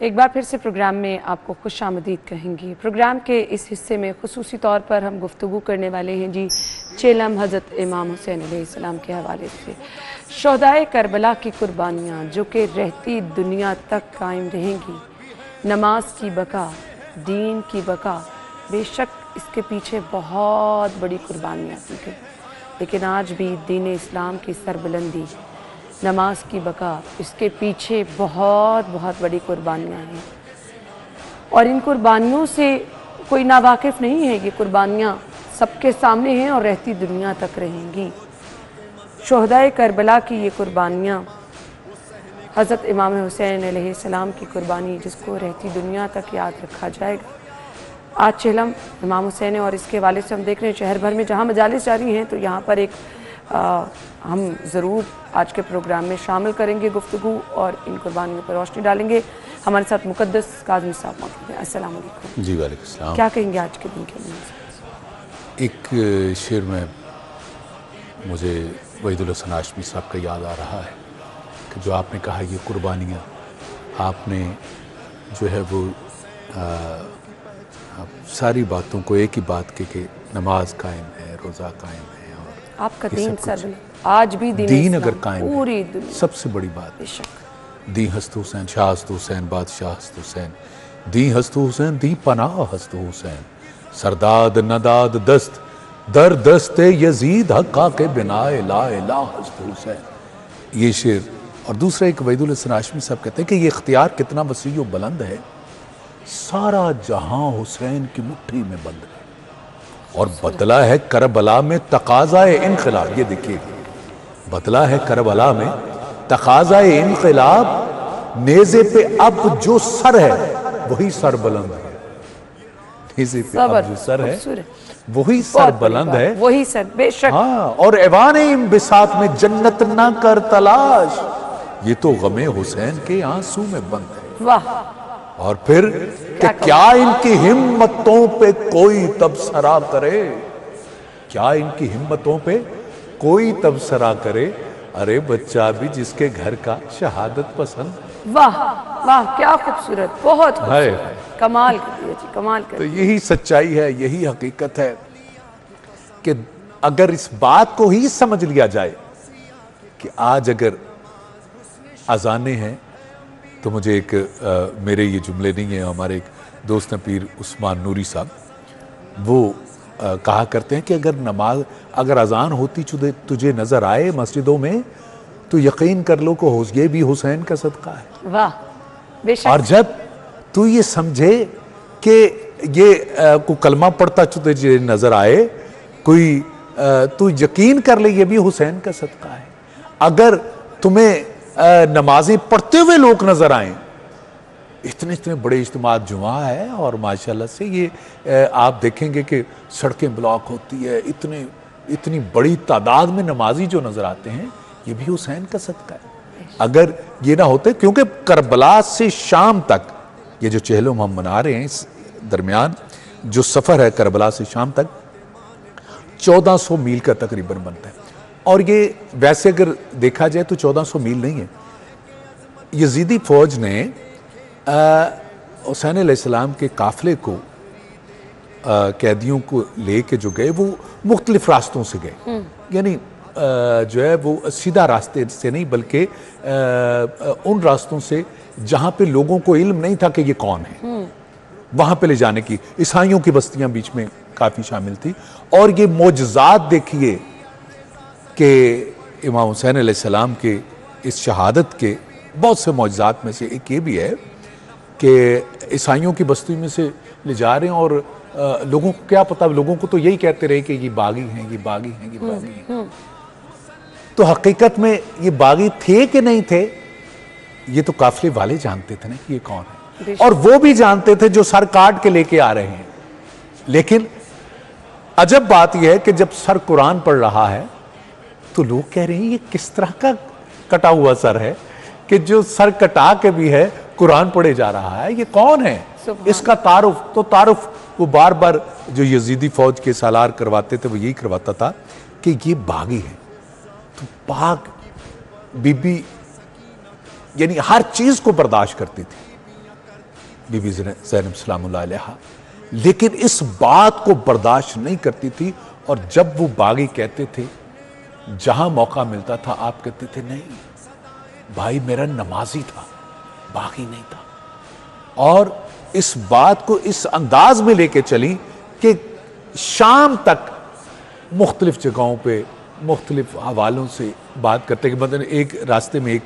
एक बार फिर से प्रोग्राम में आपको खुश आमदीद कहेंगी। प्रोग्राम के इस हिस्से में खुसूसी तौर पर हम गुफ्तगू करने वाले हैं जी चेलम हज़रत इमाम हुसैन अलैहिस्सलाम के हवाले से। शोहदाए करबला की कुर्बानियाँ जो कि रहती दुनिया तक कायम रहेंगी, नमाज की बका, दीन की बका, बेशक इसके पीछे बहुत बड़ी कुर्बानियाँ दी गई, लेकिन आज भी दीन इस्लाम की सरबुलंदी, नमाज की बका, इसके पीछे बहुत बड़ी कुर्बानियाँ हैं। और इन कुर्बानियों से कोई नावाकिफ़ नहीं है, ये कुर्बानियाँ सबके सामने हैं और रहती दुनिया तक रहेंगी। शोहदाए करबला की ये कुर्बानियाँ, हज़रत इमाम हुसैन अलैहिस्सलाम की कुर्बानी, जिसको रहती दुनिया तक याद रखा जाएगा। आज चेलम इमाम हुसैन है और इसके हवाले से हम देख रहे हैं शहर भर में जहाँ मजालिस जारी हैं, तो यहाँ पर एक हम ज़रूर आज के प्रोग्राम में शामिल करेंगे गुफ्तगू और इन कुर्बानियों पर रोशनी डालेंगे। हमारे साथ मुक़द्दस काज़मी साहब मौजूद हैं। अस्सलाम वालेकुम। जी वालेकुम सलाम। क्या कहेंगे आज के दिन के लिए? एक शेर में मुझे वहीदुल हसन हाशमी साहब का याद आ रहा है कि जो आपने कहा ये कुर्बानियाँ, आपने जो है वो सारी बातों को एक ही बात की नमाज कायम है, रोज़ा कायम है, और आपका दीन सर आज भी दीन अगर कायम पूरी है, दुनिया सबसे बड़ी बात बेशक दी हस्त हुसैन, शाह हस्त हुसैन, बादशाह हस्त हुसैन, दी हस्त हुसैन, दी पनाह हस्त हुसैन, सरदाद नदाद दस्त दर दस्ते यजीद हक्का के बिनाए ला इला हस्त हुसैन। ये शेर। और दूसरा एक वहीदुल हसन हाशमी साहब कहते हैं कि ये इख्तियार कितना वसी व बुलंद है, सारा जहां हुसैन की मुट्ठी में बंद है। और बदला है करबला में तकाज़ाए इनक़िलाब। ये देखिए, बदला है करबला में तकाज़ाए इनक़िलाब, नेज़े पे अब जो सर है वही सर बुलंद है। नेज़े पे अब जो सर है वही सर बुलंद है, वही सर बेशक। हाँ, और ऐवाने बिसात में जन्नत ना कर तलाश, ये तो गमे हुसैन के आंसू में बंद है। वाह। और फिर कि क्या इनकी हिम्मतों पे कोई तबसरा करे, क्या इनकी हिम्मतों पे कोई तबसरा करे, अरे बच्चा भी जिसके घर का शहादत पसंद। वाह वाह, क्या खूबसूरत, बहुत खूबसूरत, है। कमाल कर दिया जी, कमाल कर तो दिया। यही सच्चाई है, यही हकीकत है कि अगर इस बात को ही समझ लिया जाए कि आज अगर अजाने हैं, तो मुझे एक मेरे ये जुमले नहीं है, हमारे एक दोस्त पीर उस्मान नूरी साहब, वो कहा करते हैं कि अगर नमाज, अगर अजान होती तुझे नजर आए मस्जिदों में, तो यकीन कर लो को ये भी हुसैन का सदका है। वाह बेशक। और जब तू ये समझे कि ये को कलमा पढ़ता तुझे नजर आए कोई, तू यकीन कर ले ये भी हुसैन का सदका है। अगर तुम्हें नमाजें पढ़ते हुए लोग नजर आए, इतने बड़े इज्तिमात जुमा है और माशाल्लाह से ये आप देखेंगे कि सड़कें ब्लॉक होती है, इतनी बड़ी तादाद में नमाजी जो नजर आते हैं, ये भी हुसैन का सदका है। अगर ये ना होते, क्योंकि करबला से शाम तक ये जो चेहलम हम मना रहे हैं, इस दरमियान जो सफर है करबला से शाम तक 1400 मील का तकरीबन बनता है। और ये वैसे अगर देखा जाए तो 1400 मील नहीं है। यजीदी फौज ने हुसैन अलैहिस्सलाम के काफिले को, कैदियों को लेके जो गए, वो मुख्तलिफ रास्तों से गए, यानी जो है वो सीधा रास्ते से नहीं, बल्कि उन रास्तों से जहाँ पे लोगों को इल्म नहीं था कि ये कौन है, वहाँ पे ले जाने की। ईसाइयों की बस्तियाँ बीच में काफ़ी शामिल थी। और ये मोजज़ात देखिए कि इमाम हुसैन अलैहिस्सलाम के इस शहादत के बहुत से मोजज़ात में से एक ये भी है कि ईसाइयों की बस्ती में से ले जा रहे हैं, और लोगों को क्या पता, लोगों को तो यही कहते रहे कि ये बागी हैं, ये बागी हैं, ये बागी हैं। तो हकीकत में ये बागी थे कि नहीं थे, ये तो काफिले वाले जानते थे ना कि ये कौन है, और वो भी जानते थे जो सर काट के लेके आ रहे हैं। लेकिन अजब बात यह है कि जब सर कुरान पढ़ रहा है तो लोग कह रहे हैं ये किस तरह का कटा हुआ सर है कि जो सर कटा के भी है कुरान पढ़े जा रहा है, ये कौन है, इसका तारुफ। तो तारुफ वो बार बार जो यजीदी फौज के सालार करवाते थे वो यही करवाता था कि ये बागी है। तो बाग बीबी यानी हर चीज को बर्दाश्त करती थी, بی بی زینب سلام اللہ علیہا، لیکن اس بات کو برداشت نہیں کرتی تھی، اور جب وہ باغی کہتے تھے، جہاں موقع ملتا تھا آپ کہتے تھے نہیں بھائی میرا نمازی تھا، باغی نہیں تھا. اور اس بات کو اس انداز میں لے کے چلی کہ شام تک مختلف جگہوں پہ مختلف حوالوں سے بات کرتے. کہ مثلا ایک راستے میں ایک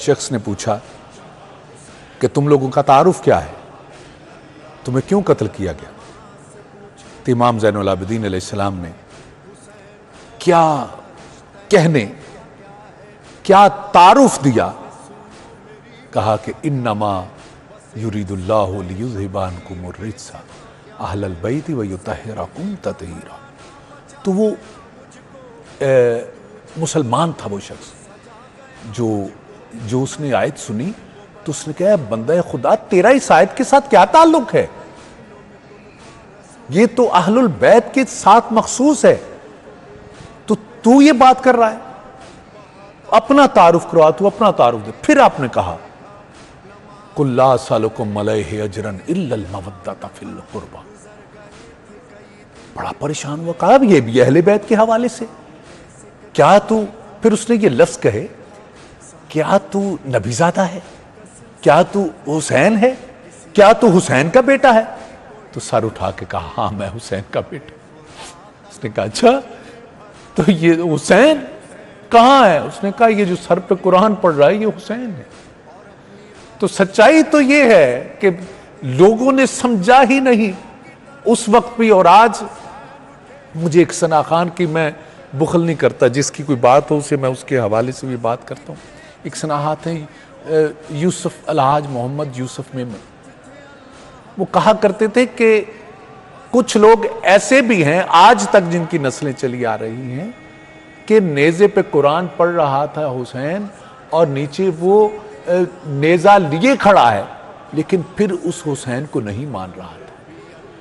شخص نے پوچھا کہ تم لوگوں کا تعارف کیا ہے، تمہیں کیوں قتل کیا گیا؟ تو امام زین العابدین علیہ السلام نے کیا کہنے، کیا تعارف دیا، کہا کہ انما یرید اللہ لیذھب عنکم الرجس اہل البیت ویطہرکم تطہیرا. تو وہ مسلمان تھا وہ شخص جو اس نے آیت سنی تو اس نے کہا بندہ خدا تیرا اس آیت کے ساتھ کیا تعلق ہے؟ یہ تو اہل البیت کے ساتھ مخصوص ہے، تو یہ بات کر رہا ہے، اپنا تعارف کروا، تو اپنا تعارف دے. پھر آپ نے کہا قُلْ لَا أَسْأَلُكُمْ عَلَيْهِ أَجْرًا إِلَّا الْمَوَدَّةَ فِي الْقُرْبَى. بڑا پریشان ہوا، کہا یہ بھی اہل بیت کے حوالے سے کیا تو، پھر اس نے یہ لفظ کہے کیا تو نبی زادہ ہے، کیا تو حسین ہے، کیا تو حسین کا بیٹا ہے؟ تو سر اٹھا کے کہا ہاں میں حسین کا بیٹا. اس نے کہا اچھا تو یہ حسین کہاں ہے؟ اس نے کہا یہ جو سر پہ قرآن پڑھ رہا ہے یہ حسین ہے. تو سچائی تو یہ ہے کہ لوگوں نے سمجھا ہی نہیں اس وقت بھی. اور آج مجھے ایک ثنا خان کی، میں بخل نہیں کرتا، جس کی کوئی بات ہو اسے میں اس کے حوالے سے بھی بات کرتا ہوں. ایک ثناحات ہیں یوسف الحاج محمد یوسف میمن، وہ کہا کرتے تھے کہ کچھ لوگ ایسے بھی ہیں آج تک جن کی نسلیں چلی آ رہی ہیں کہ نیزے پہ قرآن پڑھ رہا تھا حسین اور نیچے وہ نیزہ لیے کھڑا ہے، لیکن پھر اس حسین کو نہیں مان رہا تھا.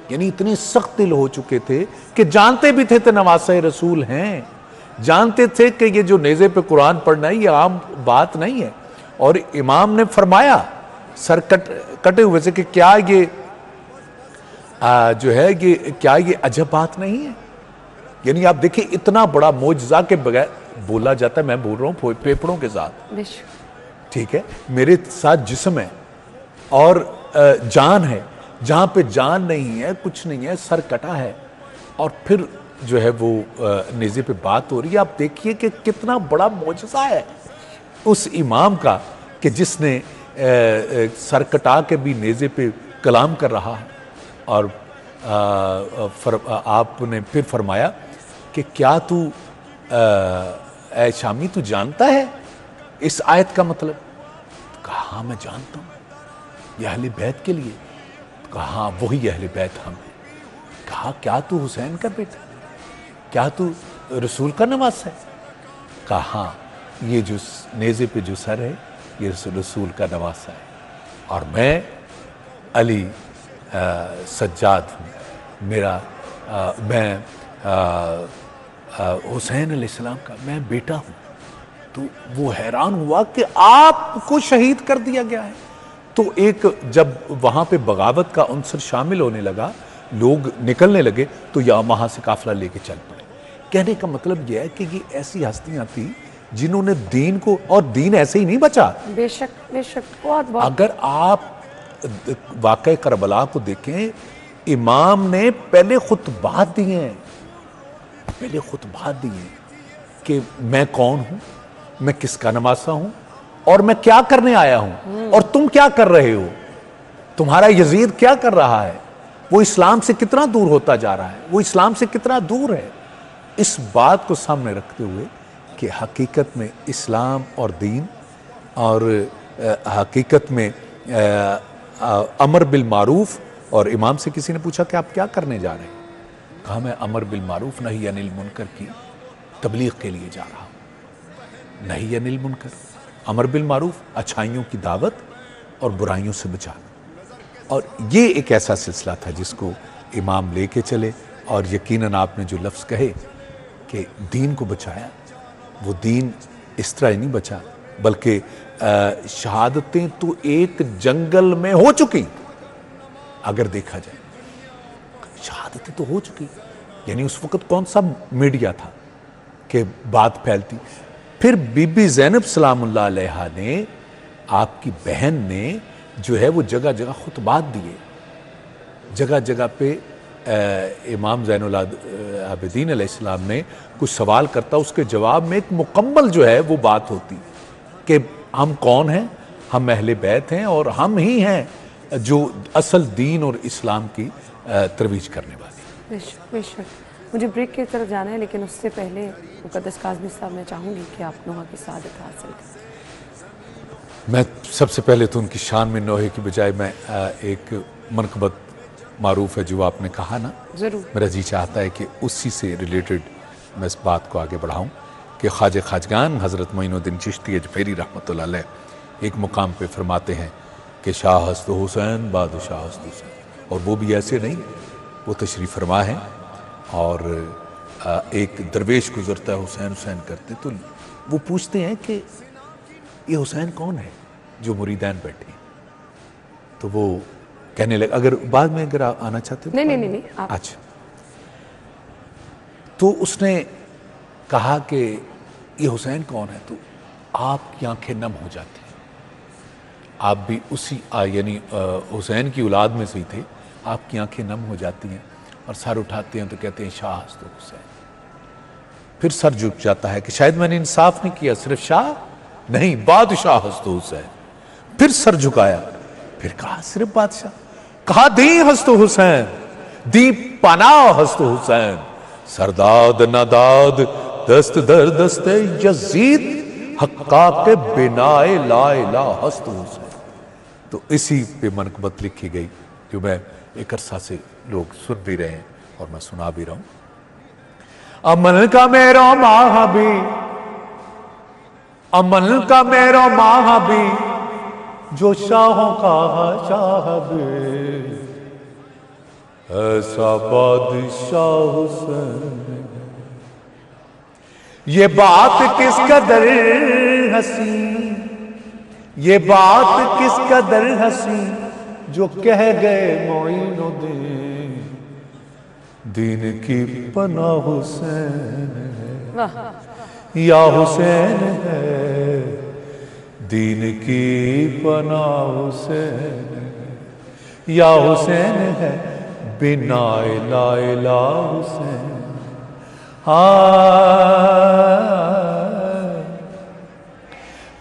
یعنی اتنے سخت دل ہو چکے تھے کہ جانتے بھی تھے نواسۂ رسول ہیں، جانتے تھے کہ یہ جو نیزے پہ قرآن پڑھنا ہے یہ عام بات نہیں ہے. اور امام نے فرمایا سر کٹے ہوئے سے کہ کیا یہ جو ہے کیا یہ عجب بات نہیں ہے؟ یعنی آپ دیکھیں اتنا بڑا معجزہ کے بغیر بولا جاتا ہے. میں بول رہا ہوں پھیپھڑوں کے ساتھ، ٹھیک ہے، میرے ساتھ جسم ہے اور جان ہے، جہاں پہ جان نہیں ہے کچھ نہیں ہے، سر کٹا ہے، اور پھر جو ہے وہ نیزے پہ بات ہو رہی ہے. آپ دیکھیے کہ کتنا بڑا معجزہ ہے اس امام کا کہ جس نے سر کٹا کے بھی نیزے پہ کلام کر رہا ہے. اور آپ نے پھر فرمایا کہ کیا تو اے شامی تو جانتا ہے اس آیت کا مطلب؟ کہا ہاں میں جانتا ہوں، یہ اہل بیت کے لیے. کہا ہاں وہی اہل بیت ہم ہیں. کہا کیا تو حسین کا بیٹا، کیا تو رسول کا نواز ہے؟ کہا ہاں یہ جو نیزے پہ جو سر ہے یہ رسول کا نواسہ ہے، اور میں علی سجاد ہوں، میں حسین علیہ السلام کا میں بیٹا ہوں. تو وہ حیران ہوا کہ آپ کو شہید کر دیا گیا ہے. تو ایک جب وہاں پہ بغاوت کا عنصر شامل ہونے لگا، لوگ نکلنے لگے، تو وہاں سے قافلہ لے کے چل پڑے. کہنے کا مطلب یہ ہے کہ یہ ایسی ہستیاں تھیں جنہوں نے دین کو، اور دین ایسے ہی نہیں بچا. بے شک بے شک، بہت اگر آپ واقعہ کربلا کو دیکھیں، امام نے پہلے خطبات دیے ہیں، کہ میں کون ہوں، میں کس کا نواسہ ہوں، اور میں کیا کرنے آیا ہوں، اور تم کیا کر رہے ہو، تمہارا یزید کیا کر رہا ہے، وہ اسلام سے کتنا دور ہوتا جا رہا ہے، وہ اسلام سے کتنا دور ہے. اس بات کو سامنے رکھتے ہوئے کہ حقیقت میں اسلام اور دین، اور حقیقت میں امر بالمعروف. اور امام سے کسی نے پوچھا کہ آپ کیا کرنے جا رہے ہیں؟ کہا میں امر بالمعروف نہی عن المنکر کی تبلیغ کے لیے جا رہا ہوں. نہی عن المنکر، امر بالمعروف، اچھائیوں کی دعوت اور برائیوں سے بچانا. اور یہ ایک ایسا سلسلہ تھا جس کو امام لے کے چلے. اور یقیناً آپ نے جو لفظ کہے کہ دین کو بچایا، وہ دین اس طرح نہیں بچا بلکہ شہادتیں تو ایک جنگل میں ہو چکی. اگر دیکھا جائے شہادتیں تو ہو چکی, یعنی اس وقت کون سا میڈیا تھا کہ بات پھیلتی. پھر بی بی زینب سلام اللہ علیہا نے, آپ کی بہن نے جو ہے وہ جگہ جگہ خطبات دیے, جگہ جگہ پہ امام زین العابدین علیہ السلام نے کچھ سوال کرتا, اس کے جواب میں ایک مکمل جو ہے وہ بات ہوتی کہ ہم کون ہیں, ہم اہل بیت ہیں اور ہم ہی ہیں جو اصل دین اور اسلام کی ترویج کرنے والی. بے شک بے شک. مجھے بریک کی طرف جانا ہے, لیکن اس سے پہلے مقدس کاظمی صاحب میں چاہوں گی کہ آپ نوحہ کی سعادت حاصل کریں. میں سب سے پہلے تو ان کی شان میں نوحے کی بجائے میں ایک منقبت معروف ہے جو آپ نے کہا نا, ضرور میرا جی چاہتا ہے کہ اسی سے ریلیٹڈ میں اس بات کو آگے بڑھاؤں کہ خواجہ خواجگان حضرت معین الدین چشتی اجمیری رحمۃ اللہ علیہ ایک مقام پہ فرماتے ہیں کہ شاہ ہست حسین بادشاہ ہست حسین, اور وہ بھی ایسے نہیں, وہ تشریف فرما ہیں اور ایک درویش گزرتا ہے حسین حسین کرتے, تو وہ پوچھتے ہیں کہ یہ حسین کون ہے جو مریدین بیٹھے ہیں, تو وہ کہنے لگے, اگر بعد میں اگر آنا چاہتے ہو نہیں اچھا. تو اس نے کہا کہ یہ حسین کون ہے, تو آپ کی آنکھیں نم ہو جاتی ہیں, آپ بھی اسی یعنی حسین کی اولاد میں سے ہی تھے, آپ کی آنکھیں نم ہو جاتی ہیں اور سر اٹھاتے ہیں تو کہتے ہیں شاہ ہست حسین. پھر سر جھک جاتا ہے کہ شاید میں نے انصاف نہیں کیا, صرف شاہ نہیں بادشاہ ہست حسین. پھر سر جھکایا, پھر کہا صرف بادشاہ, کہا دی ہست حسین, دی پناہ ہست حسین, سرداد نداد دست در دست یزید, حقا کے بنائے لا الہ ہست حسین. تو اسی پہ منقبت لکھی گئی جو میں ایک عرصہ سے لوگ سن بھی رہے ہیں اور میں سنا بھی رہا ہوں. امن کا میرا ماہ بھی, امن کا میرا ماہ بھی, جو شاہوں کا شاہ بھی, ایسا بادشاہ حسین. یہ بات کس قدر ہنسی, یہ بات کس قدر ہنسی, جو کہہ گئے معین الدین, دین کی پناہ حسین ہے, یا حسین ہے, دین کی پناہ حسین ہے, یا حسین ہے, بنا لا الہ حسین.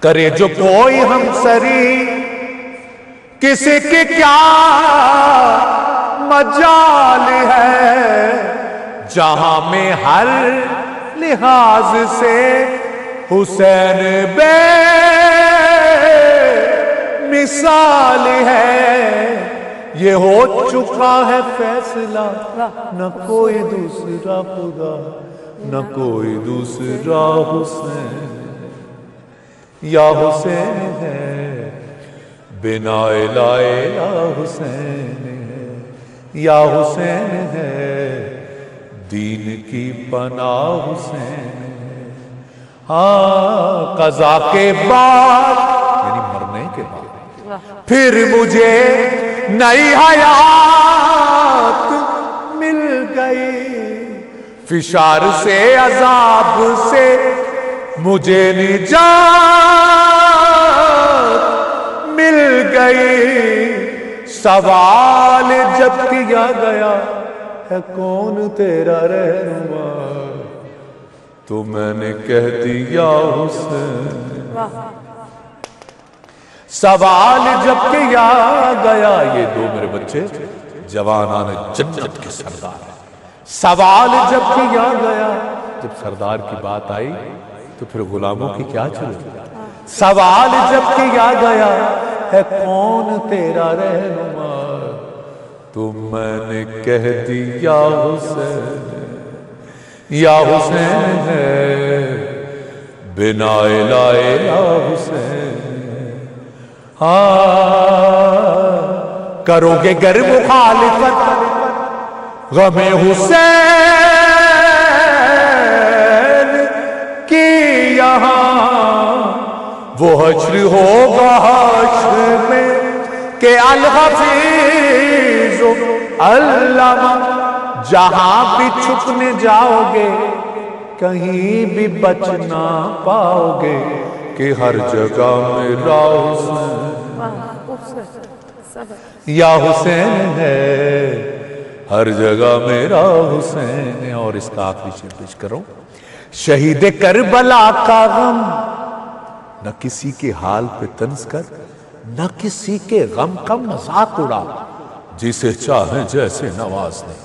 کرے جو کوئی ہم سری, کسی کی کیا مجال ہے, جہاں میں ہر لحاظ سے حسین بے مثال ہے. یہ ہو چکا ہے فیصلہ, نہ کوئی دوسرا خدا, نہ کوئی دوسرا حسین, یا حسین ہے, بنا لا الہ حسین ہے, یا حسین ہے, دین کی پناہ حسین ہے. ہاں قضا کے بعد یعنی مرنے کے بعد پھر مجھے نئی حیات مل گئی, فشار سے عذاب سے مجھے نجات مل گئی. سوال جب کیا گیا ہے کون تیرا رہنما, تو میں نے کہہ دیا حسین. سوال جب کیا گیا, یہ دو میرے بچے جوانان جنت کے سردار ہیں. سوال جب کیا گیا, جب سردار کی بات آئی تو پھر غلاموں کی کیا چلے. سوال جب کیا گیا ہے کون تیرا رہنما, تو میں نے کہہ دیا حسین, یا حسین ہے, بنا لا الہ حسین. کرو گے گر مخالفت غم حسین کی یہاں, وہ حشر ہوگا حشر میں کہ الحفیظ علامہ جہاں بھی چھپنے جاؤ گے کہیں بھی بچ نہ پاؤ گے کہ ہر جگہ میرا حسین یا حسین ہے، ہر جگہ میرا حسین ہے۔ اور اس کا آخری شعر پیش کرو، شہید کربلا کا غم نہ کسی کے حال پہ طنز کر، نہ کسی کے غم کا مذاق اڑا، جسے چاہے جیسے نواز دے،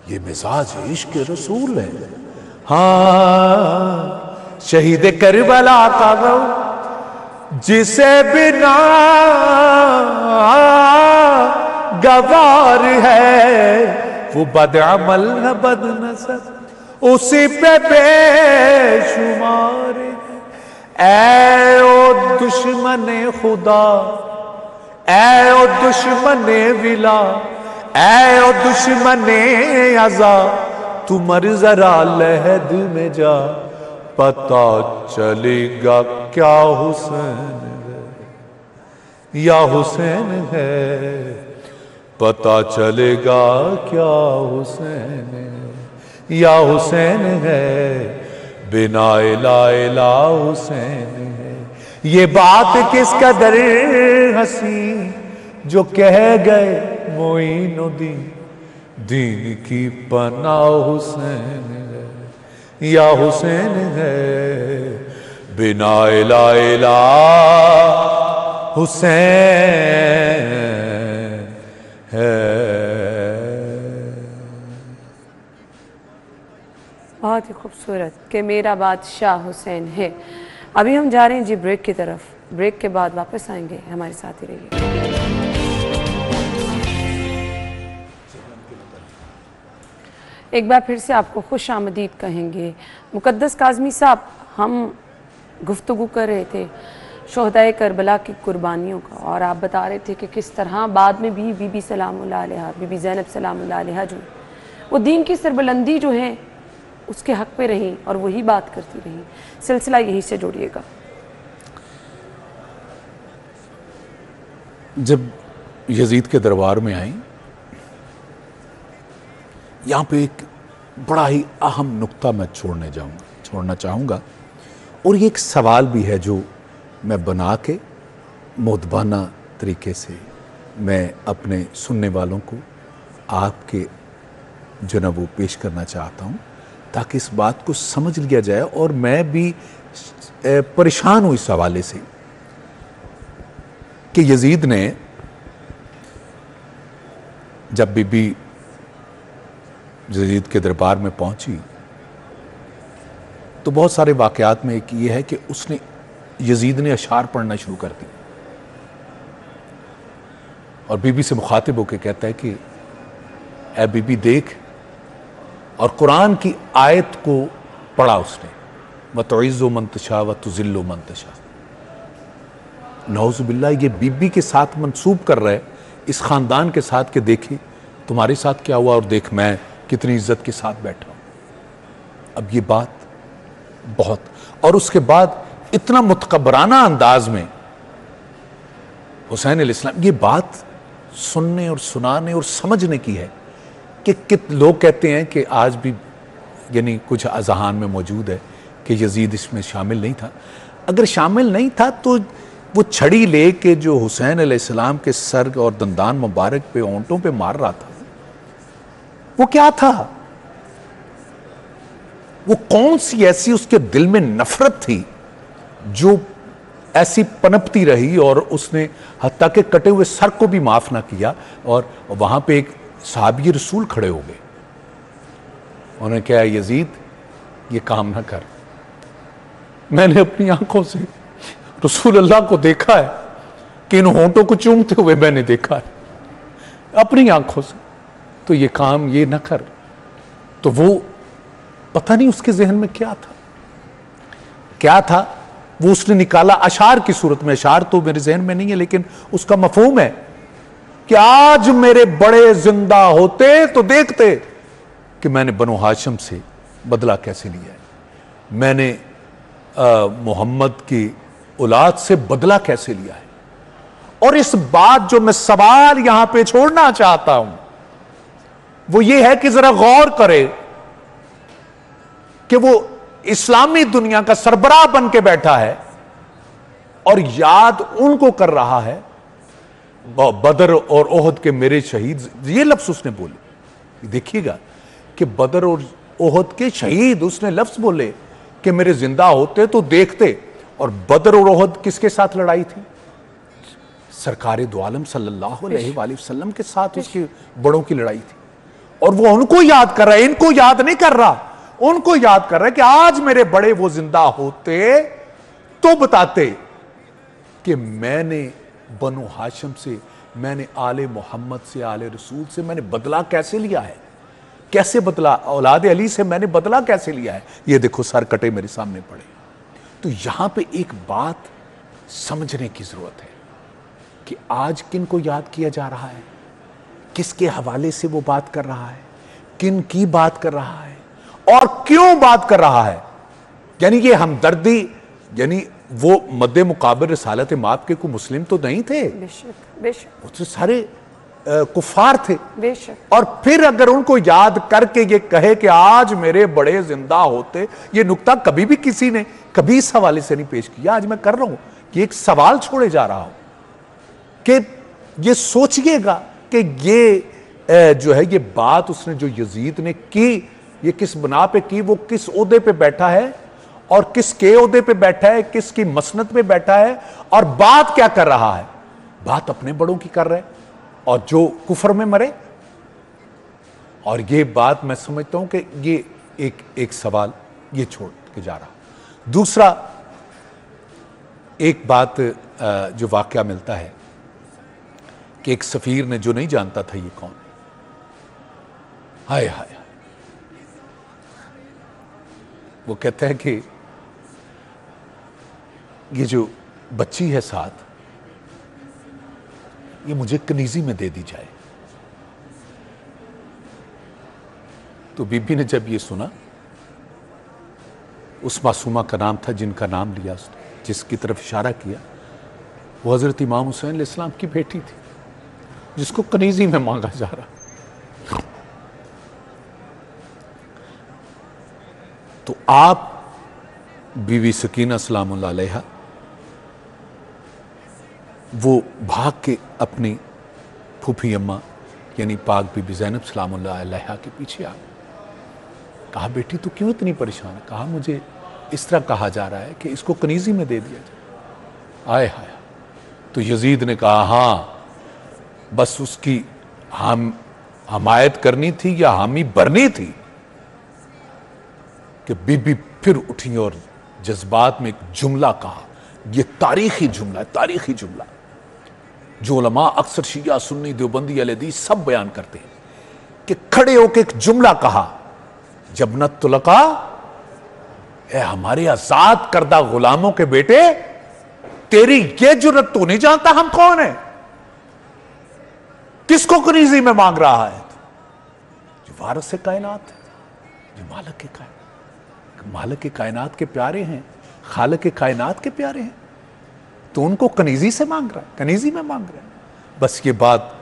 یہ مزاج عشق رسول ہے۔ ہاں شہید کربلا کا غم جسے بنا گوار ہے، وہ بد عمل نہ بد نصب اسی پہ بے شمار ہے۔ اے او دشمن خدا، اے او دشمن ولا، اے او دشمن عزا، تو مر ذرا لحد میں جا، پتا چلے گا کیا حسین ہے یا حسین ہے، پتا چلے گا کیا حسین ہے یا حسین ہے، بنا الہ الا حسین ہے۔ یہ بات کس قدر حسین جو کہہ گئے معین الدین، دین کی پناہ حسین ہے یا حسین ہے، بنا الہ الا حسین ہے۔ بہت ہی خوبصورت کہ میرا بادشاہ حسین ہے۔ ابھی ہم جا رہے ہیں جی بریک کی طرف، بریک کے بعد واپس آئیں گے، ہمارے ساتھ ہی رہیے۔ ایک بار پھر سے آپ کو خوش آمدید کہیں گے۔ مقدس کاظمی صاحب، ہم گفتگو کر رہے تھے شہدائے کربلا کی قربانیوں کا، اور آپ بتا رہے تھے کہ کس طرح بعد میں بھی بی بی سلام اللہ علیہا، بی بی زینب سلام اللہ علیہا جو وہ دین کی سربلندی جو ہے اس کے حق پہ رہیں اور وہی بات کرتی رہیں۔ سلسلہ یہی سے جوڑیے گا۔ جب یزید کے دربار میں آئیں، یہاں پہ ایک بڑا ہی اہم نقطہ میں چھوڑنا چاہوں گا، اور یہ ایک سوال بھی ہے جو میں بنا کے مؤدبانہ طریقے سے میں اپنے سننے والوں کو آپ کے جو نا وہ پیش کرنا چاہتا ہوں، تاکہ اس بات کو سمجھ لیا جائے۔ اور میں بھی پریشان ہوں اس حوالے سے کہ یزید نے جب بی بی یزید کے دربار میں پہنچی تو بہت سارے واقعات میں ایک یہ ہے کہ یزید نے اشعار پڑھنا شروع کر دی، اور بی بی سے مخاطب ہو کے کہتا ہے کہ اے بی بی دیکھ، اور قرآن کی آیت کو پڑھا اس نے، وَتُعِزُّ مَن تَشَاءُ وَتُذِلُّ مَن تَشَاءُ۔ نعوذ باللہ، یہ بی بی کے ساتھ منسوب کر رہا ہے اس خاندان کے ساتھ کہ دیکھیں تمہارے ساتھ کیا ہوا، اور دیکھ میں کتنی عزت کے ساتھ بیٹھا ہوں۔ اب یہ بات بہت، اور اس کے بعد اتنا متکبرانہ انداز میں حسین علیہ السلام، یہ بات سننے اور سنانے اور سمجھنے کی ہے کہ لوگ کہتے ہیں کہ آج بھی یعنی کچھ اذہان میں موجود ہے کہ یزید اس میں شامل نہیں تھا۔ اگر شامل نہیں تھا تو وہ چھڑی لے کے جو حسین علیہ السلام کے سر اور دندان مبارک پہ، اونٹوں پہ مار رہا تھا، وہ کیا تھا؟ وہ کون سی ایسی اس کے دل میں نفرت تھی جو ایسی پنپتی رہی، اور اس نے حتیٰ کہ کٹے ہوئے سر کو بھی معاف نہ کیا۔ اور وہاں پہ ایک صحابی رسول کھڑے ہو گئے، انہوں نے کہا یزید یہ کام نہ کر، میں نے اپنی آنکھوں سے رسول اللہ کو دیکھا ہے کہ ان ہونٹوں کو چومتے ہوئے میں نے دیکھا ہے اپنی آنکھوں سے، تو یہ کام یہ نہ کر۔ تو وہ پتہ نہیں اس کے ذہن میں کیا تھا، وہ اس نے نکالا اشعار کی صورت میں۔ اشعار تو میرے ذہن میں نہیں ہے، لیکن اس کا مفہوم ہے کہ آج میرے بڑے زندہ ہوتے تو دیکھتے کہ میں نے بنو ہاشم سے بدلہ کیسے لیا ہے، میں نے محمد کی औलाद से बदला कैसे लिया है। और इस बात जो मैं सवाल यहां पे छोड़ना चाहता हूं वो ये है कि जरा गौर करे कि वो इस्लामी दुनिया का सरबराह बन के बैठा है और याद उनको कर रहा है, बदर और ओहद के मेरे शहीद, ये लफ्ज उसने बोले। देखिएगा कि बदर और ओहद के शहीद उसने लफ्ज बोले कि मेरे जिंदा होते तो देखते। और बदर और ओहद किसके साथ लड़ाई थी? सरकार दो आलम सल्लल्लाहु अलैहि वसल्लम के साथ उसकी बड़ों की लड़ाई थी। और वो उनको याद कर रहा है, इनको याद नहीं कर रहा, उनको याद कर रहा है कि आज मेरे बड़े वो जिंदा होते तो बताते कि मैंने बनु हाशिम से, मैंने आले मोहम्मद से, आले रसूल से मैंने बदला कैसे लिया है, कैसे बदला, औलाद अली से मैंने बदला कैसे लिया है। ये देखो सर कटे मेरे सामने पड़े। तो यहां पे एक बात समझने की जरूरत है कि आज किन को याद किया जा रहा है, किसके हवाले से वो बात कर रहा है, किन की बात कर रहा है और क्यों बात कर रहा है। यानी ये हमदर्दी, यानी वो मद्दे मुकाबिल रिसालत माप के को मुस्लिम तो नहीं थे, बेशक बेशक, वो तो सारे कुफार थे। बेशक। और फिर अगर उनको याद करके ये कहे कि आज मेरे बड़े जिंदा होते, ये नुक्ता कभी भी किसी ने कभी इस हवाले से नहीं पेश किया। आज मैं कर रहा हूं कि एक सवाल छोड़े जा रहा हूं कि ये सोचिएगा कि ये जो है ये बात उसने जो यजीद ने की, ये किस बना पे की, वो किस ओहदे पे बैठा है और किसके ओहदे पे बैठा है, किसकी मसनद पे बैठा है और बात क्या कर रहा है। बात अपने बड़ों की कर रहे हैं और जो कुफर में मरे। और ये बात मैं समझता हूं कि ये एक सवाल ये छोड़ के जा रहा। दूसरा एक बात जो वाकया मिलता है कि एक सफीर ने, जो नहीं जानता था ये कौन, हाय हाय, वो कहता है कि ये जो बच्ची है साथ, ये मुझे कनीजी में दे दी जाए। तो बीबी ने जब ये सुना, उस मासूमा का नाम था जिनका नाम लिया उसने, जिसकी तरफ इशारा किया, वो हजरत इमाम हुसैन अलैहिस्सलाम की बेटी थी जिसको कनीजी में मांगा जा रहा। तो आप बीवी सकीना सलामुल्लाह अलैहा वो भाग के अपनी फूफी अम्मा यानी पाक बीबी ज़ैनब सलामुल्लाह अलैहा के पीछे आ गए। कहा बेटी तू क्यों इतनी परेशान है? कहा मुझे इस तरह कहा जा रहा है कि इसको कनीजी में दे दिया जाए। आए हाय। तो यजीद ने कहा हाँ, बस उसकी हमायत करनी थी या हामी भरनी थी कि बीबी फिर उठी और जज्बात में एक जुमला कहा। यह तारीखी जुमला है, तारीखी जुमला जो उलमा अक्सर शिया सुन्नी देवबंदी अहले हदीस सब बयान करते हैं कि खड़े होकर एक जुमला कहा, जब न तुलका, ए हमारे आजाद करदा गुलामों के बेटे, तेरी ये जुर्रत तो नहीं जानता हम कौन है, किसको कनीजी में मांग रहा है? जो वारिस से कायनात है, जो मालिक के कायनात के प्यारे हैं, खालिक के कायनात के प्यारे हैं, तो उनको कनीजी से मांग रहा है, कनीजी में मांग रहा है। बस ये बात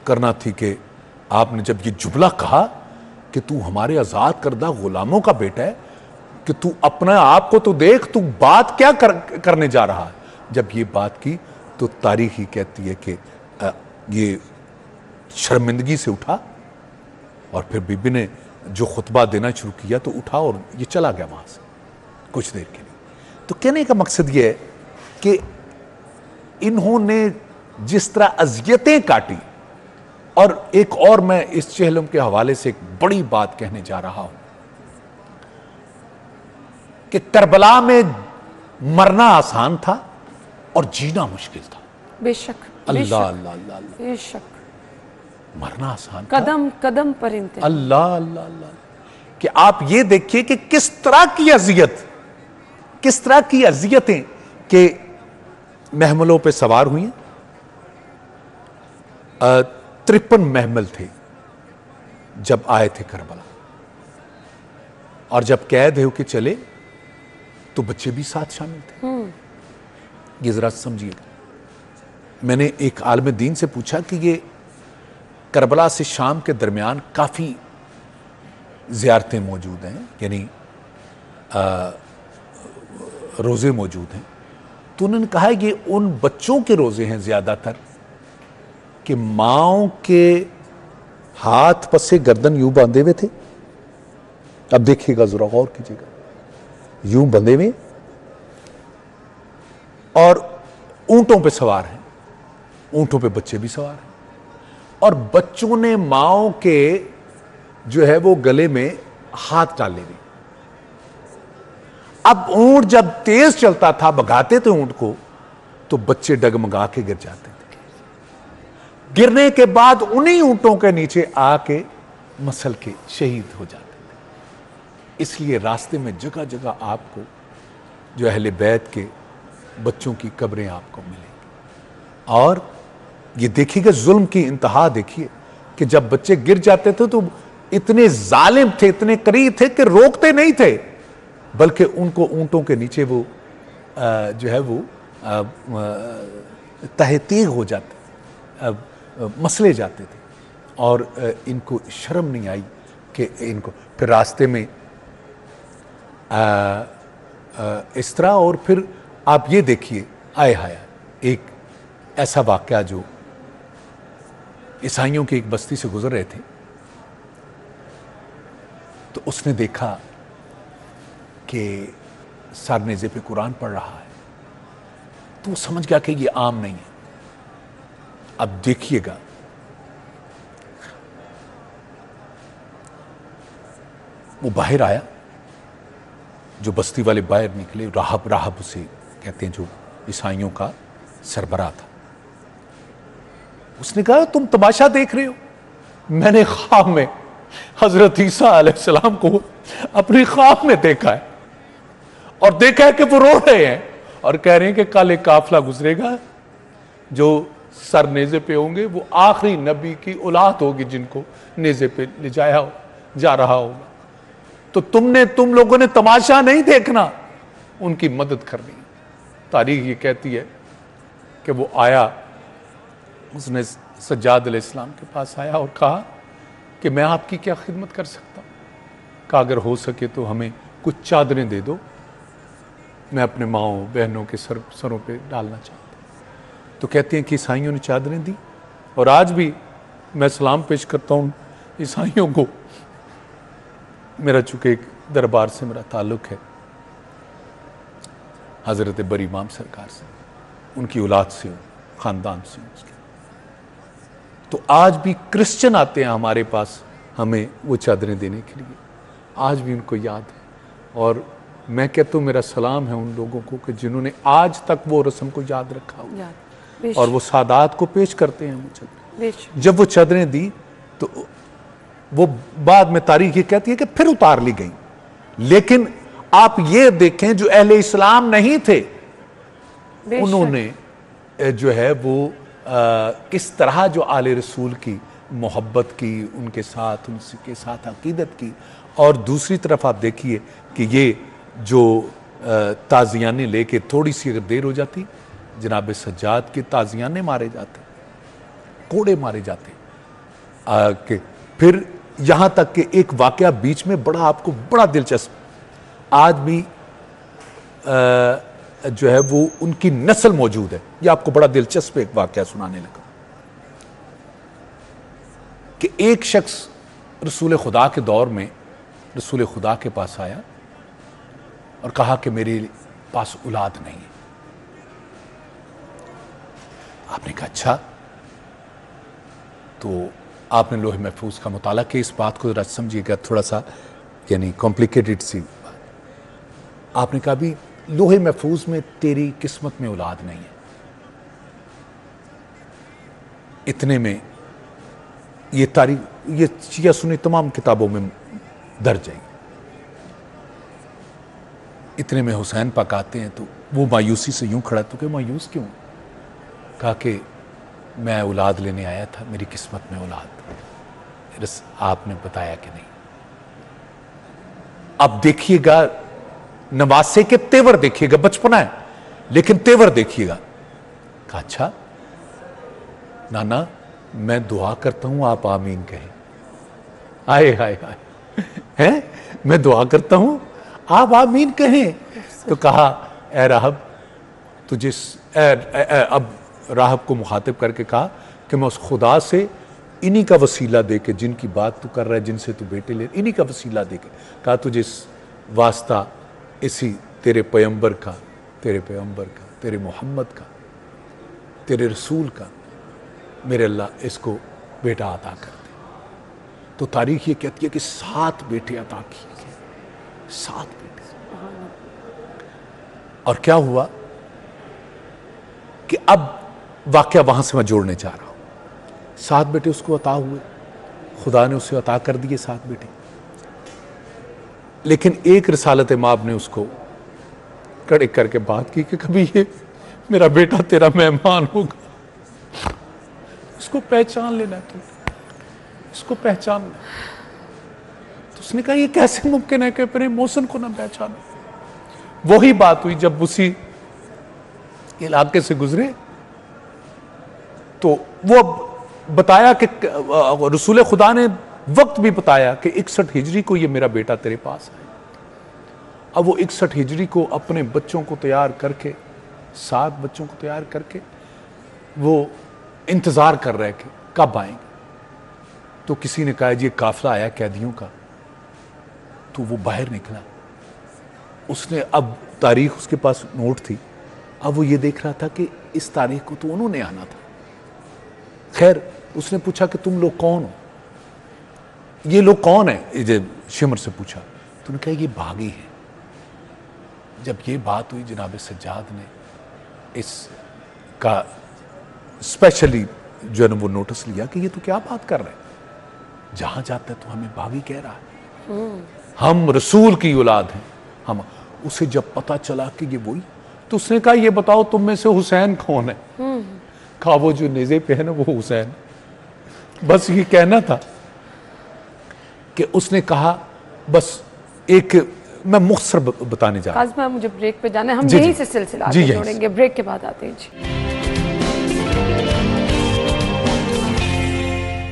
करना थी कि आपने जब ये जुमला कहा कि तू हमारे आजाद करदा गुलामों का बेटा है, कि तू अपना आप को तो देख, तू बात क्या करने जा रहा है। जब ये बात की तो तारीख ही कहती है कि ये शर्मिंदगी से उठा और फिर बीबी ने जो खुतबा देना शुरू किया तो उठा और ये चला गया वहां से कुछ देर के लिए। तो कहने का मकसद ये है कि इन्होंने जिस तरह अजियतें काटी, और एक और मैं इस चेहलम के हवाले से एक बड़ी बात कहने जा रहा हूं कि करबला में मरना आसान था और जीना मुश्किल था। बेशक अल्लाह अल्लाह अल्लाह, बेशक मरना आसान, कदम कदम पर इम्तिहान। अल्लाह अल्लाह अल्लाह, कि आप ये देखिए कि किस तरह की अजियत, किस तरह की अजियतें के महमलों पे सवार हुई। 53 महमल थे जब आए थे करबला, और जब कैद होके चले तो बच्चे भी साथ शामिल थे। یہ ذرا سمجھیے گا. میں نے ایک عالم دین سے پوچھا کہ یہ کربلا سے شام کے درمیان کافی زیارتیں موجود ہیں، یعنی روزے موجود ہیں، تو انہوں نے کہا یہ ان بچوں کے روزے ہیں زیادہ تر کہ ماؤں کے ہاتھ پسے گردن یوں باندھے ہوئے تھے. اب دیکھیے گا ذرا غور کیجیے گا، یوں بندھے ہوئے اور اونٹوں پہ سوار ہیں، اونٹوں پہ بچے بھی سوار ہیں، اور بچوں نے ماؤں کے جو ہے وہ گلے میں ہاتھ ڈالے ہوئے. اب اونٹ جب تیز چلتا تھا، بھگاتے تھے اونٹ کو، تو بچے ڈگمگا کے گر جاتے تھے. گرنے کے بعد انہی اونٹوں کے نیچے آ کے مسل کے شہید ہو جاتے تھے. اس لیے راستے میں جگہ جگہ آپ کو جو اہل بیت کے بچوں کی قبریں آپ کو ملیں گی. اور یہ دیکھیے گا ظلم کی انتہا دیکھیے کہ جب بچے گر جاتے تھے تو اتنے ظالم تھے، اتنے قریب تھے کہ روکتے نہیں تھے، بلکہ ان کو اونٹوں کے نیچے وہ جو ہے وہ تہتیغ ہو جاتے، مسلے جاتے تھے. اور ان کو شرم نہیں آئی کہ ان کو پھر راستے میں اس طرح. اور پھر آپ یہ دیکھیے آئے ہائے ایک ایسا واقعہ جو عیسائیوں کی ایک بستی سے گزر رہے تھے، تو اس نے دیکھا کہ سر نیزے پہ قرآن پڑھ رہا ہے، تو وہ سمجھ گیا کہ یہ عام نہیں ہے. اب دیکھیے گا وہ باہر آیا، جو بستی والے باہر نکلے، راہب اسے کہتے ہیں جو عیسائیوں کا سربراہ تھا. اس نے کہا تم تماشا دیکھ رہے ہو؟ میں نے خواب میں حضرت عیسیٰ علیہ السلام کو اپنی خواب میں دیکھا ہے، اور دیکھا ہے کہ وہ رو رہے ہیں اور کہہ رہے ہیں کہ کل ایک قافلہ گزرے گا جو سر نیزے پہ ہوں گے، وہ آخری نبی کی اولاد ہوگی جن کو نیزے پہ لے جایا جا رہا ہوگا. تو تم لوگوں نے تماشا نہیں دیکھنا، ان کی مدد کرنی. تاریخ یہ کہتی ہے کہ وہ آیا، اس نے سجاد علیہ السلام کے پاس آیا اور کہا کہ میں آپ کی کیا خدمت کر سکتا ہوں؟ کہا اگر ہو سکے تو ہمیں کچھ چادریں دے دو، میں اپنے ماؤں بہنوں کے سروں پہ ڈالنا چاہتا ہوں. تو کہتے ہیں کہ عیسائیوں نے چادریں دی، اور آج بھی میں سلام پیش کرتا ہوں عیسائیوں کو. میرا چونکہ ایک دربار سے میرا تعلق ہے، حضرت بری امام سرکار سے، ان کی اولاد سے ہوں، خاندان سے ہوں. تو آج بھی کرسچن آتے ہیں ہمارے پاس ہمیں وہ چادریں دینے کے لیے، آج بھی ان کو یاد ہے. اور میں کہتا ہوں میرا سلام ہے ان لوگوں کو کہ جنہوں نے آج تک وہ رسم کو یاد رکھا ہوا، اور وہ سادات کو پیش کرتے ہیں وہ چادریں. جب وہ چادریں دی تو وہ بعد میں تاریخ یہ کہتی ہے کہ پھر اتار لی گئی. لیکن آپ یہ دیکھیں جو اہل اسلام نہیں تھے، انہوں نے جو ہے وہ کس طرح جو آل رسول کی محبت کی، ان کے ساتھ عقیدت کی. اور دوسری طرف آپ دیکھیے کہ یہ جو تازیانے لے کے تھوڑی سی اگر دیر ہو جاتی، جناب سجاد کے تازیانے مارے جاتے، کوڑے مارے جاتے. کہ پھر یہاں تک کہ ایک واقعہ بیچ میں بڑا آپ کو بڑا دلچسپ، آج بھی جو ہے وہ ان کی نسل موجود ہے. یہ آپ کو بڑا دلچسپ ایک واقعہ سنانے لگا کہ ایک شخص رسول خدا کے دور میں رسول خدا کے پاس آیا اور کہا کہ میرے پاس اولاد نہیں ہے. آپ نے کہا اچھا. تو آپ نے لوح محفوظ کا مطالعہ کیا. اس بات کو ذرا سمجھیے گا، تھوڑا سا یعنی کمپلیکیٹڈ سی بات. آپ نے کہا بھی لوح محفوظ میں تیری قسمت میں اولاد نہیں ہے. اتنے میں یہ تاریخ، یہ شیعہ سنی تمام کتابوں میں درج ہے. اتنے میں حسین پاک آتے ہیں تو وہ مایوسی سے یوں کھڑا، تو کہ مایوس کیوں؟ کہا کہ میں اولاد لینے آیا تھا، میری قسمت میں اولاد. آپ نے بتایا کہ نہیں. اب دیکھیے گا نواسے کے تیور، دیکھیے گا بچپنا ہے. लेकिन तेवर देखिएगा। कहा अच्छा नाना मैं दुआ करता हूं आप आमीन कहें। आए हाय हाय हैं, मैं दुआ करता हूं आप आमीन कहें। तो कहा ए राहब तुझे अब राहब को मुखातिब करके कहा कि मैं उस खुदा से इन्हीं का वसीला दे के, जिनकी बात तू कर रहा है, जिनसे तू बेटे ले, इन्हीं का वसीला दे के कहा तुझे इस वास्ता इसी तेरे पैगंबर का, तेरे मोहम्मद का, तेरे रसूल का, मेरे अल्लाह इसको बेटा अता कर दे। तो तारीख ये कहती है कि 7 बेटे अता किए गए, 7 बेटे। और क्या हुआ कि अब वाकया वहां से मैं जोड़ने जा रहा हूं। 7 बेटे उसको अता हुए, खुदा ने उसे अता कर दिए 7 बेटे। लेकिन एक रिसालत माब ने उसको कड़े करके बात की कि कभी ये मेरा बेटा तेरा मेहमान होगा, इसको पहचान लेना, तुम इसको पहचानना। तो उसने कहा ये कैसे मुमकिन है कि अपने मोहसिन को ना पहचाना। वही बात हुई जब उसी इलाके से गुजरे तो वो बताया कि रसूल खुदा ने वक्त भी बताया कि 61 हिजरी को ये मेरा बेटा तेरे पास है। अब वो 61 हिजरी को अपने बच्चों को तैयार करके, 7 बच्चों को तैयार करके वो इंतजार कर रहे कि कब आएंगे। तो किसी ने कहा ये काफिला आया कैदियों का। तो वो बाहर निकला, उसने अब तारीख उसके पास नोट थी, अब वो ये देख रहा था कि इस तारीख को तो उन्होंने आना था। खैर उसने पूछा कि तुम लोग कौन हो, ये लोग कौन है, शिमर से पूछा। तो उन्होंने कहा ये बागी है। जब ये बात हुई जनाब सज्जाद ने इसका स्पेशली जो है ना वो नोटिस लिया कि ये तो क्या बात कर रहे हैं, जहां जाता है तो हमें बागी कह रहा है, हम रसूल की औलाद हैं हम। उसे जब पता चला कि ये वही, तो उसने कहा ये बताओ तुम में से हुसैन कौन है। कहा वो जो नेज़े पे है ना वो हुसैन। बस ये कहना था कि उसने कहा बस एक मैं मुख्तसर बताने जा रहा हूं। काज़िम मुझे ब्रेक पे जाना है, हम यहीं से सिलसिला आगे जोड़ेंगे, ब्रेक के बाद आते हैं जी।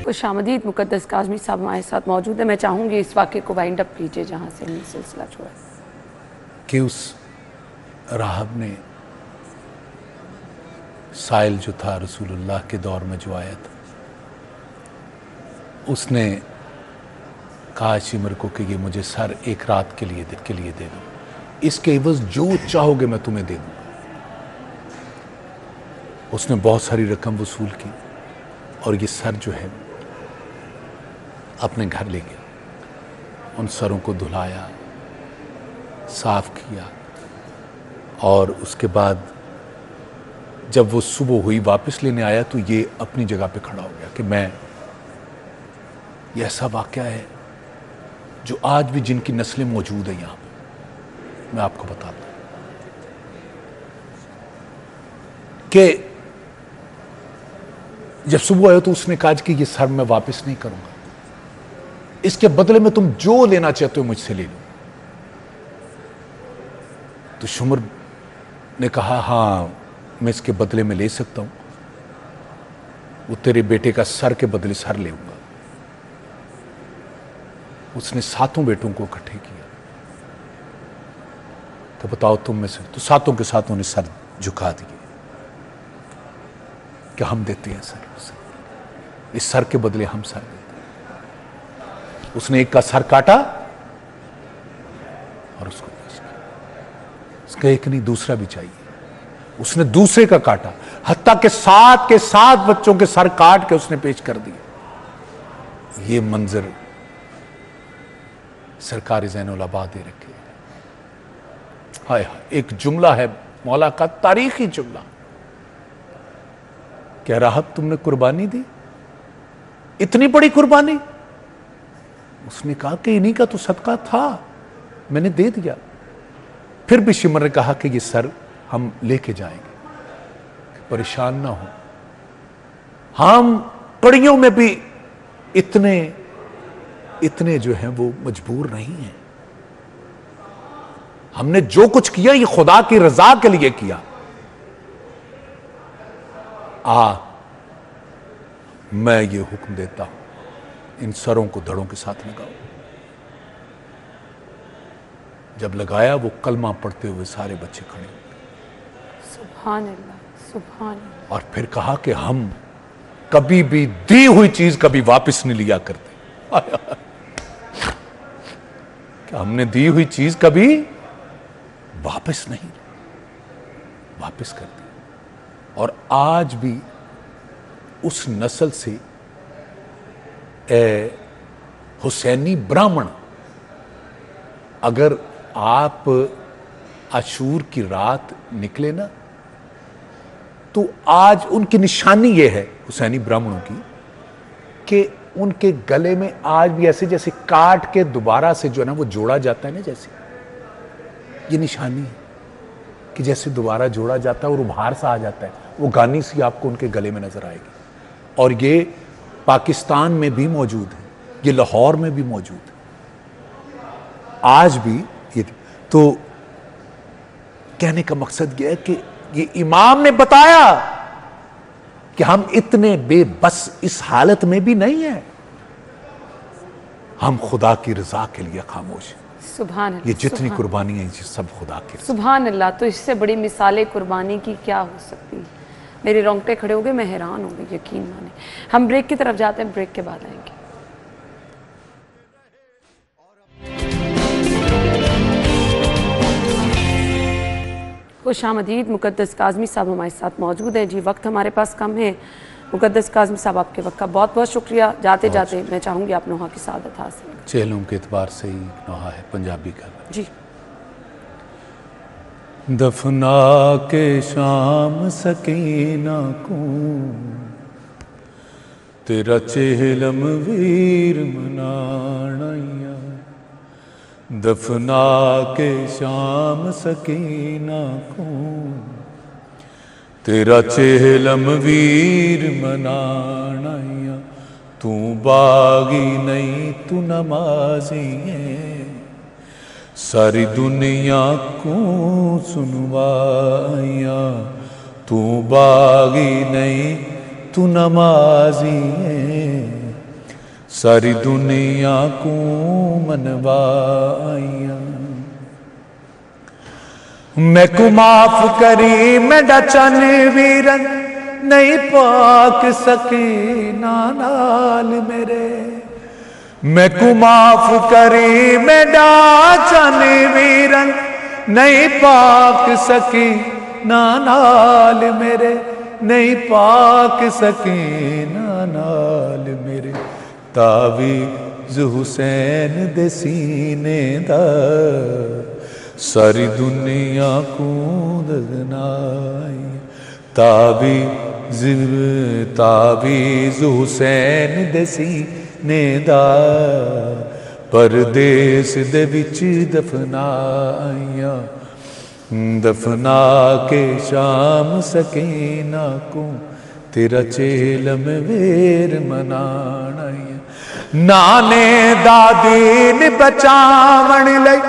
खुशामदीद मुकद्दस काज़मी साहब हमारे साथ मौजूद है। मैं चाहूंगी इस वाक़े को वाइंड अप कीजिए जहां से हमने सिलसिला छोड़ा कि उस राहब ने साइल जो था रसूलुल्लाह के दौर में जो आया था, उसने कहा शिमर को कि ये मुझे सर एक रात के लिए दे दो, इसके एवज जो चाहोगे मैं तुम्हें दे दूंगा। उसने बहुत सारी रकम वसूल की और ये सर जो है अपने घर ले गया, उन सरों को धुलाया, साफ किया, और उसके बाद जब वो सुबह हुई वापस लेने आया तो ये अपनी जगह पे खड़ा हो गया कि ये ऐसा वाक़या है जो आज भी जिनकी नस्लें मौजूद है यहाँ पे, मैं आपको बताता हूँ कि जब सुबह आया तो उसने कहा कि ये सर मैं वापस नहीं करूंगा, इसके बदले में तुम जो लेना चाहते हो मुझसे ले लो। तो शुमर ने कहा हाँ मैं इसके बदले में ले सकता हूं, वो तेरे बेटे का सर के बदले सर लेऊंगा। उसने 7 बेटों को इकट्ठे किया तो बताओ तुम में से, तो 7 के 7 ने सर झुका दिए कि हम देते हैं सर, इस सर के बदले हम सर देते हैं। उसने एक का सर काटा और उसको उसका एक नहीं दूसरा भी चाहिए, उसने दूसरे का काटा, हत्ता के 7 बच्चों के सर काट के उसने पेश कर दिए। ये मंजर सरकार ज़ैनुल आबाद दे रखे। हाय हाय, एक जुमला है मौला का, तारीखी जुमला, क्या राहब तुमने कुर्बानी दी, इतनी बड़ी कुर्बानी? उसने कहा कि इन्हीं का तो सदका था, मैंने दे दिया। फिर भी शिमर ने कहा कि ये सर हम लेके जाएंगे, परेशान ना हो, हम कड़ियों में भी इतने जो हैं वो मजबूर नहीं हैं। हमने जो कुछ किया ये खुदा की रजा के लिए किया, आ, मैं ये हुक्म देता हूं, इन सरों को धड़ों के साथ लगाओ। जब लगाया वो कलमा पढ़ते हुए सारे बच्चे खड़े हो गए। सुभान अल्लाह, सुभान अल्लाह। और फिर कहा कि हम कभी भी दी हुई चीज कभी वापस नहीं लिया करते। कि हमने दी हुई चीज कभी वापस नहीं, वापस कर दी। और आज भी उस नस्ल से हुसैनी ब्राह्मण, अगर आप आशूर की रात निकले ना, तो आज उनकी निशानी ये है हुसैनी ब्राह्मणों की कि उनके गले में आज भी ऐसे जैसे काट के दोबारा से जो है ना वो जोड़ा जाता है ना, जैसे ये निशानी है कि जैसे दोबारा जोड़ा जाता है और उभार सा आ जाता है, वो गानी सी आपको उनके गले में नजर आएगी। और ये पाकिस्तान में भी मौजूद है, ये लाहौर में भी मौजूद है आज भी। ये तो कहने का मकसद यह है कि ये इमाम ने बताया कि हम इतने बेबस इस हालत में भी नहीं है, हम खुदा की रजा के लिए खामोश हैं। सुभान अल्लाह, ये जितनी सुभान कुर्बानियां हैं सब खुदा की रजा। सुभान अल्लाह। तो इससे बड़ी मिसालें कुर्बानी की क्या हो सकती है? मेरे रोंगटे खड़े हो गए, मैं हैरान हो गई, यकीन माने। हम ब्रेक की तरफ जाते हैं, ब्रेक के बाद आएंगे। खुशामदीद। मुकद्दस काज़मी साहब हमारे साथ मौजूद हैं। जी, वक्त हमारे पास कम है। मुकद्दस काज़मी साहब, आपके वक्त का बहुत बहुत शुक्रिया। जाते जाते मैं चाहूँगी आप नोहा की सादत हासिल करें। चेहलों के एतबार से ही नोहा है पंजाबी का। जी। दफना के शाम सकीना को तेरा चेहलम वीर मनाणैया, दफना के शाम सकीना को तेरा चेहलम वीर मनाणैया, तू बागी नहीं तू नमाजी है, सारी दुनिया को सुनवाया, तू बागी नहीं तू नमाजी है, सारी दुनिया को मनवाया। मैं को माफ करी मैं डचन वीरन, नहीं पाक सके नाल मेरे, मैं को माफ करी मैं डाचन वीरन, नहीं पाक सकी नाल मेरे, नहीं पाक सकी नाल मेरे, तावीज़ हुसैन दे सीने दा, सारी दुनिया को दगनाई, तावीज़ हुसैन दे सीने दा, परदेस दे विच दफनाइया, दफना के शाम सकीना को तेरा चेलम वेर मनाणैया, नाने दादी ने बचावण लई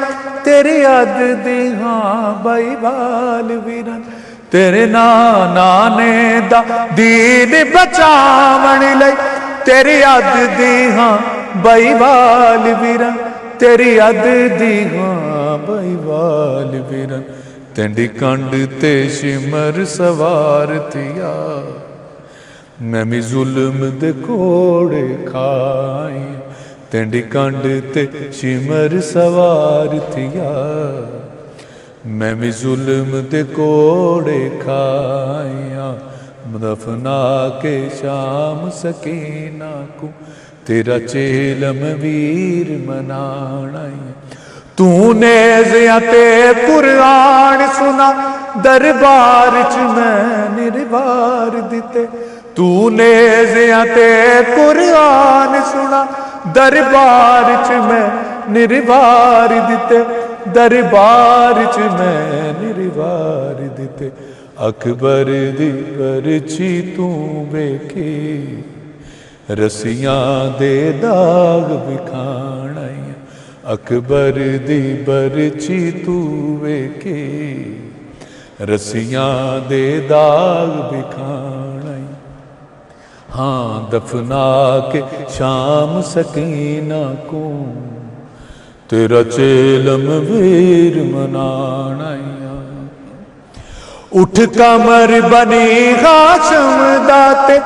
तेरे अद दी हां बाई बाल वीरन, तेरे नाना ने दादी ने बचावण लई तेरे अद दी हां बाई बाल वीरन, तेरी अद दी हां बाई बाल वीरन, तेंडी कंड ते शिमर सवार थिया, मैं भी जुल्म दे कोड़े खाई, तेंडी कंड ते शिमर सवार थिया, मैं भी जुल्म दे कोड़े खाया, दफना के शाम सकीना को तेरा चेलम वीर मनाणैया, तूने ज़िया ते कुरान सुना दरबार च मैं निर्वार दिते, तूने ज़िया ते कुरान सुना दरबार च मैं निर्वार दिते, दरबार च मैं निर्वार दिते, अकबर दी परछी तू वेखी, रसियां दे दाग विखाणैया, अकबर दी परछी तू वेखी, रसियां दे दाग विखाणैया, ہاں دفنا کے شام سکینہ کو تیرا چیلم ویر منانا اٹھ کمر بنی ہاشم داتے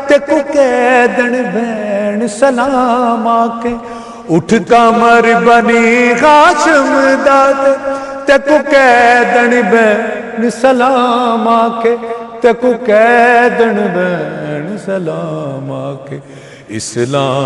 تکو قیدن بین سلام آکے اٹھ کمر بنی ہاشم داتے تکو قیدن بین سلام آکے تکو قیدن بین سلام آکے اسلام